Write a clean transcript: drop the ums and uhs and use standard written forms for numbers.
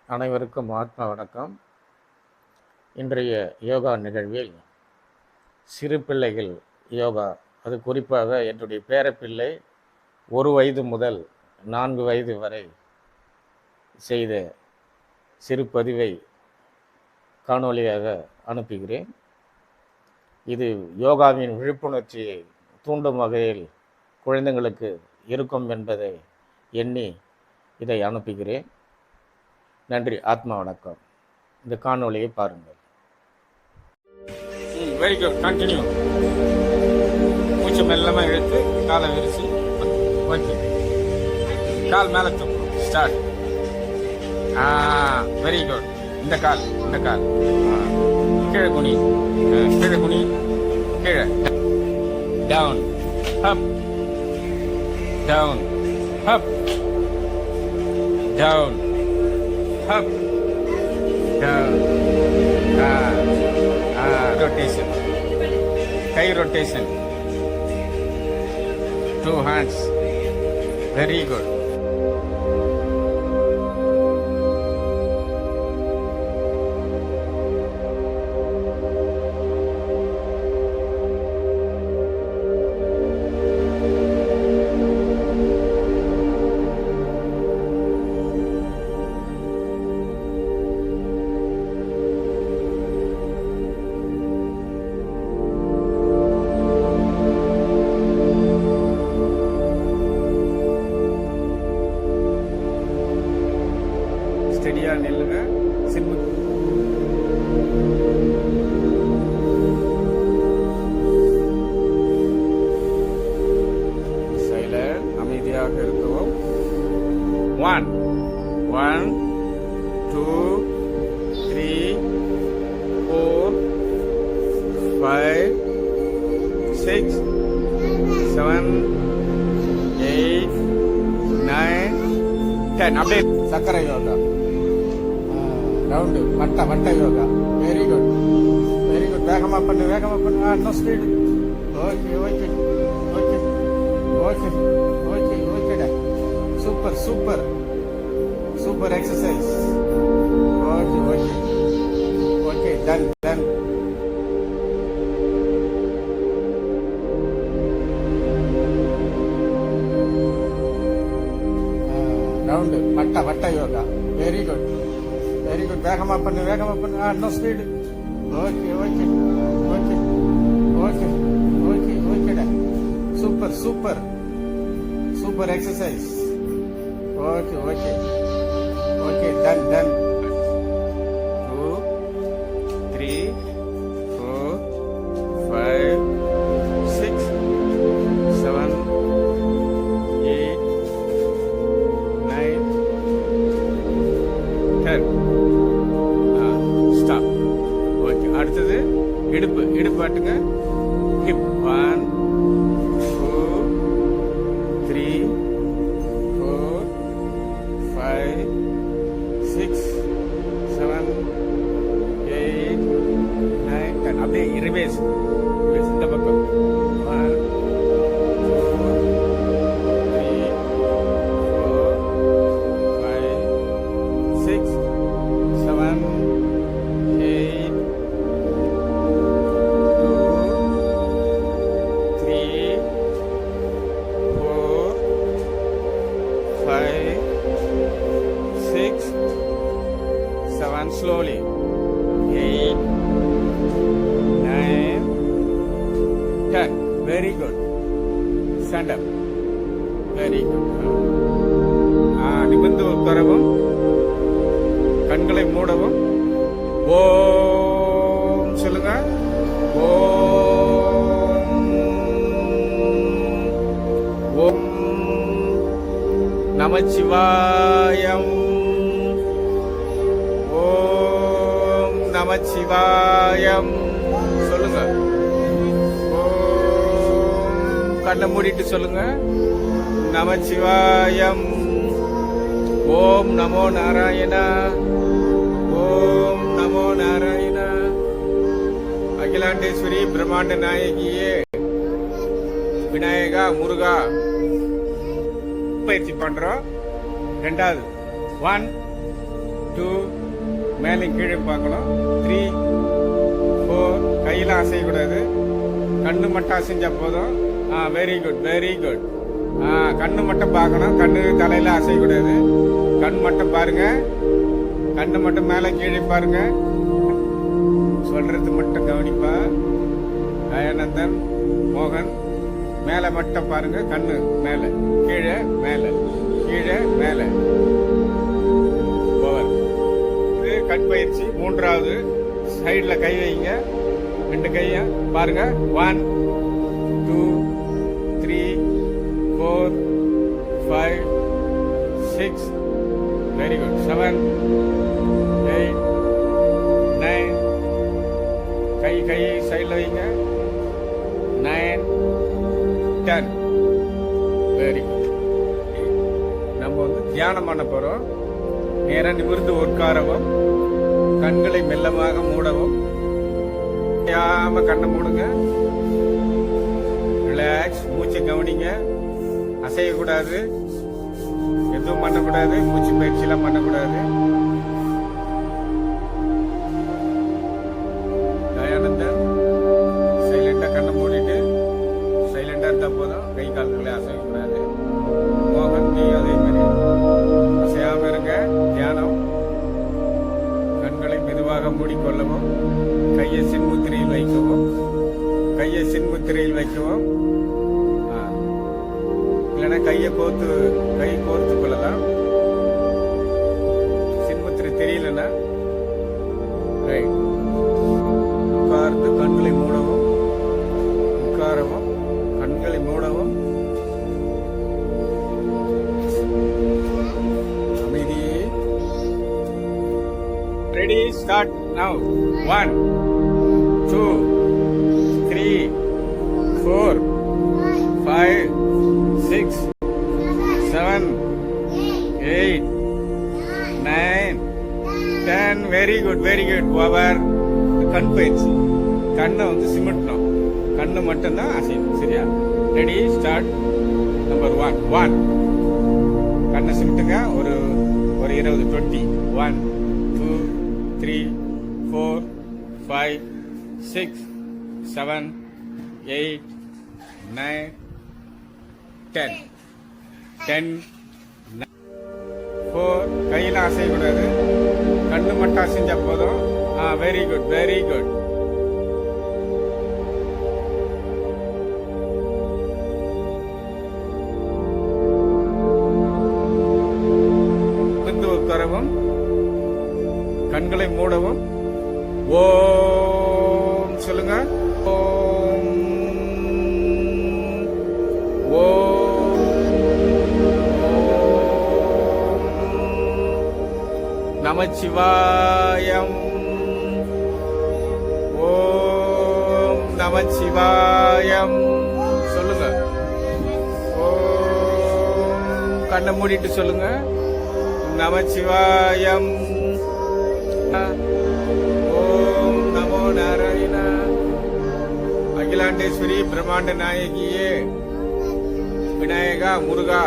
அனைவருக்கும் ஆத்ம வணக்கம். இன்றைய யோகா நிகழ்வில் சிறு பிள்ளைகள் யோகா, அது குறிப்பாக என்னுடைய பேரப்பிள்ளை 1 வயது முதல் 4 வயது வரை செய்த சிறு பதிவை காணொளியாக அனுப்புகிறேன். இது யோகாவின் விழிப்புணர்ச்சியை தூண்டும் வகையில் குழந்தைங்களுக்கு இருக்கும் என்பதை எண்ணி இதை அனுப்புகிறேன். நன்றி, ஆத்மா வணக்கம். இந்த காணொளியை பாருங்கள். Very good, continue. மூச்சு மெல்லமாக இழுத்து காலை விரிச்சு, ஓகே, கால் மேலே தூக்கும், ஸ்டார்ட். Very good. இந்த கால் கீழே குனி, கீழே, down, up, down, up, down, up, down, rotation, thigh rotation, 2 hands, very good. ஸ்டெடியாக நில்லுங்க. சிம்பு சைலண்ட், அமைதியாக இருக்கவும். 1 1 2 3 4 5 6 7 8 9 10. அப்படியே சக்கர யோகா, ரவுண்டு, வட்ட யோகா. Very good. வேகமா பண்ணு. No speed. ஓகேடா. Super exercise. Okay, done. Round, வட்ட யோகா. Very good. வேகமா பண்ணு. No speed. ஓகேடா. Super exercise. Okay, done. 2 3 4 5 6 7 8 9 10. Stop. Okay, அடுத்தது இடுப்பு ஆட்டுங்க. ஹிப். 1 2 3 4 5 6 7 8 9 10. அப்படியே ரிவேஸ் இந்த பக்கம். 1 2 3 4 5 6 7 8 2 3 4 5 6 7. Slowly. 8 9 10. Very good. Stand up. Very good. நிமிர்ந்து உட்காரவும், கண்களை மூடவும். ஓம் சொல்லுங்க. ஓம் நமச்சிவாயம். ஓம் நமச்சிவாயம் சொல்லுங்க. ஓம் கண்ணை மூடிட்டு சொல்லுங்க. நமச்சிவாயம். ஓம் நமோ நாராயணா. ஓம் நமோ நாராயணா. அகிலாண்டேஸ்வரி பிரம்மாண்ட நாயகியே, விநாயகா, முருகா பயிற்சி பண்றோம். 2வது 1 2 மேலே கீழே பார்க்கணும். 3 4 கையில அசையக்கூடாது. கண்ணு மட்டும் அசைஞ்சா போதும். Very good very good. கண்ணு மட்டும் பார்க்கணும். கண்ணு தலையில அசையக்கூடாது. கண் மட்டும் பாருங்க. கண்ணு மட்டும் மேலே கீழே பாருங்க. சொல்றது மட்டும் கவனிப்பா. தயானந்தன் மோகன் மேல மட்டும் பாருங்க. கண்ணு மேல கீழே மேல கீழே மேல. ஓவர். இது கண் பயிற்சி. மூன்றாவது சைடுல கை வைங்க. 2 கைய பாருங்க. 1 2 3 4 5 6 வெரி குட். 7 8 9 கை சைடுல வைங்க. 9 10 வெரி குட். நம்ம தியானம் பண்ண போறோம். நேரா நிமிர்ந்து உட்காரவும், கண்களை மெல்லமாக மூடவும். கண்ணை மூடுங்க. ரிலாக்ஸ். மூச்சை கவனிங்க. அசையக்கூடாது. எதுவும் பண்ணக்கூடாது. மூச்சு பயிற்சி எல்லாம் பண்ணக்கூடாது. தயானந்தன் சைலண்டா கண்ணை மூடிட்டு சைலண்டா இருந்தா போதும். கை கால்களை அசையக்கூடாது. மோகன் நீ அதே மாதிரி அசையாம இருங்க. தியானம். கண்களை மெதுவாக மூடிக்கொள்ளவும், கையை சின்முத்திரையில் வைக்கவும். கையை சின்முத்திரையில் வைக்கவும். இல்லைன்னா கையை கோர்த்து கொள்ளலாம். சின்முத்திரை தெரியலன்னா ரைட். உட்கார்ந்து கண்களை மூடவும், உட்காரவும், கண்களை மூடவும். அமைதி. Ready start now. 1 2 3 4 5 6 7 8 9 10 very good very good. Over. கண் பயிற்சி. கண்ணை சிமிட்டணும். கண்ணு மட்டும்தான் அசையும். சரியா? Ready start. நம்பர் 1 கண்ணை சிமிட்டுங்க. ஒரு 20 20. 1 2 3 4 5 6 7 8 9 10 10 4 கையில அசையக்கூடாது. கண்ணு மட்டும் அசைஞ்சா போதும். Very good very good. உட்காரவும், கண்களை மூடவும். ஓம் சொல்லுங்க. ஓம் ஓம் நமச்சிவாயம். ஓம் நமச்சிவாயம் சொல்லுங்க. ஓம் கண்ணை மூடிட்டு சொல்லுங்க. நமச்சிவாயம். ஓம் நமோ நாராயண. அகிலாண்டேஸ்வரி பிரம்மாண்ட நாயகியே, விநாயகா, முருகா